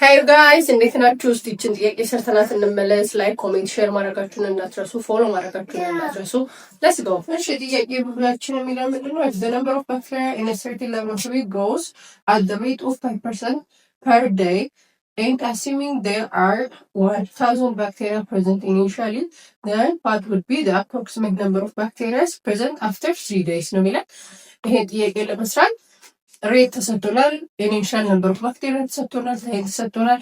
ሄይ ጋይስ እንዴት ናችሁ? እስቲ ይችን ጥያቄ ሰርተናት እንመለስ። ላይክ፣ ኮሜንት፣ ሼር ማድረጋችሁን እንዳትረሱ፣ ፎሎ ማድረጋችሁን እንዳትረሱ። ሌትስ ጎ። እሺ ጥያቄ ብላችን የሚለው ምንድነው? the number of bacteria in a certain laboratory grows at the rate of 5% per day and assuming there are 1000 bacteria present initially, then what would be the approximate number of bacteria present after 3 days ነው የሚለው። ይሄ ጥያቄ ለመስራት ሬት ተሰጥቶናል። ኢኒሻል ነምበር ኦፍ ባክቴሪያ ተሰጥቶናል። ታይም ተሰጥቶናል።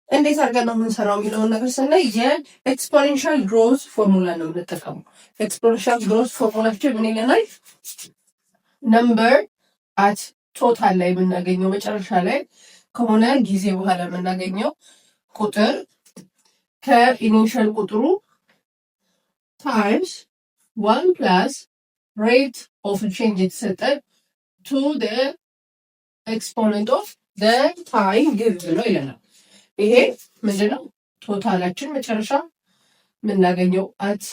እንዴት አድርገን ነው የምንሰራው የሚለውን ነገር ስናይ የኤክስፖኔንሻል ግሮዝ ፎርሙላ ነው የምንጠቀመው። ኤክስፖኔንሻል ግሮዝ ፎርሙላችን ምን ይለናል? ነምበር አት ቶታል ላይ የምናገኘው መጨረሻ ላይ ከሆነ ጊዜ በኋላ የምናገኘው ቁጥር ከኢኒሻል ቁጥሩ ታይምስ 1 ፕላስ ሬት ኦፍ ቼንጅ የተሰጠ ቱ ኤክስፖነንት ኦፍ ታይም ጊቭ ብሎ ይለናል። ይሄ ምንድነው? ቶታላችን መጨረሻ የምናገኘው አት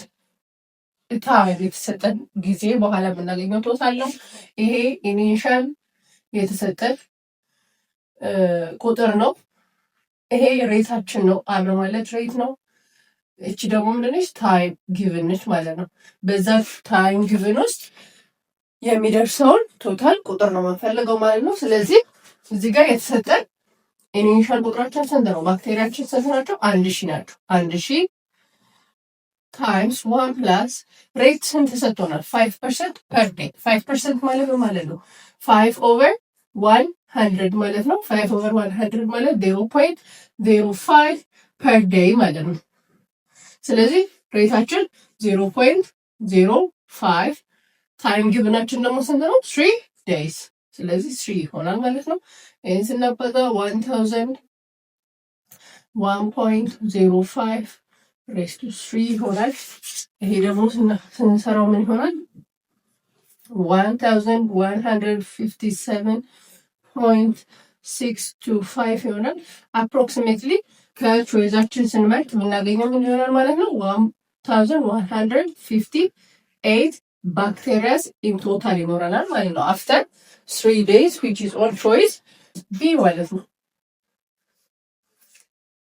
ታይም የተሰጠን ጊዜ በኋላ የምናገኘው ቶታል ነው። ይሄ ኢኒሻል የተሰጠን ቁጥር ነው። ይሄ ሬታችን ነው። አብረ ማለት ሬት ነው። እቺ ደግሞ ምንድነች? ታይም ጊቭንች ማለት ነው። በዛ ታይም ጊቭን ውስጥ የሚደርሰውን ቶታል ቁጥር ነው የምንፈልገው ማለት ነው። ስለዚህ እዚህ ጋር የተሰጠን ኢኒሻል ቁጥራችን ስንት ነው? ባክቴሪያችን ስንት ናቸው? 1000 ናቸው። 1000 ታይምስ 1 ፕላስ ሬት ስንት ተሰጥቶናል? 5% ፐር ዴይ። 5% ማለት ነው ማለት ነው 5 ኦቨር 100 ማለት ነው። 5 ኦቨር 100 ማለት 0.05 ፐር ዴይ ማለት ነው። ስለዚህ ሬታችን 0.05 ታይም ጊቭናችን ደግሞ ስንት ነው? 3 ዴይስ። ስለዚህ 3 ይሆናል ማለት ነው። ይህን ስናባዛ 1000 1.05 ሬስ ቱ 3 ይሆናል። ይሄ ደግሞ ስንሰራው ምን ይሆናል? 1157.625 ይሆናል። አፕሮክሲሜትሊ ከቾይዛችን ስንመርጥ የምናገኘው ምን ይሆናል ማለት ነው? 1158 ባክቴሪያስ ኢን ቶታል ይኖረናል ማለት ነው። አፍተር 3 days which is on choice B ማለት ነው።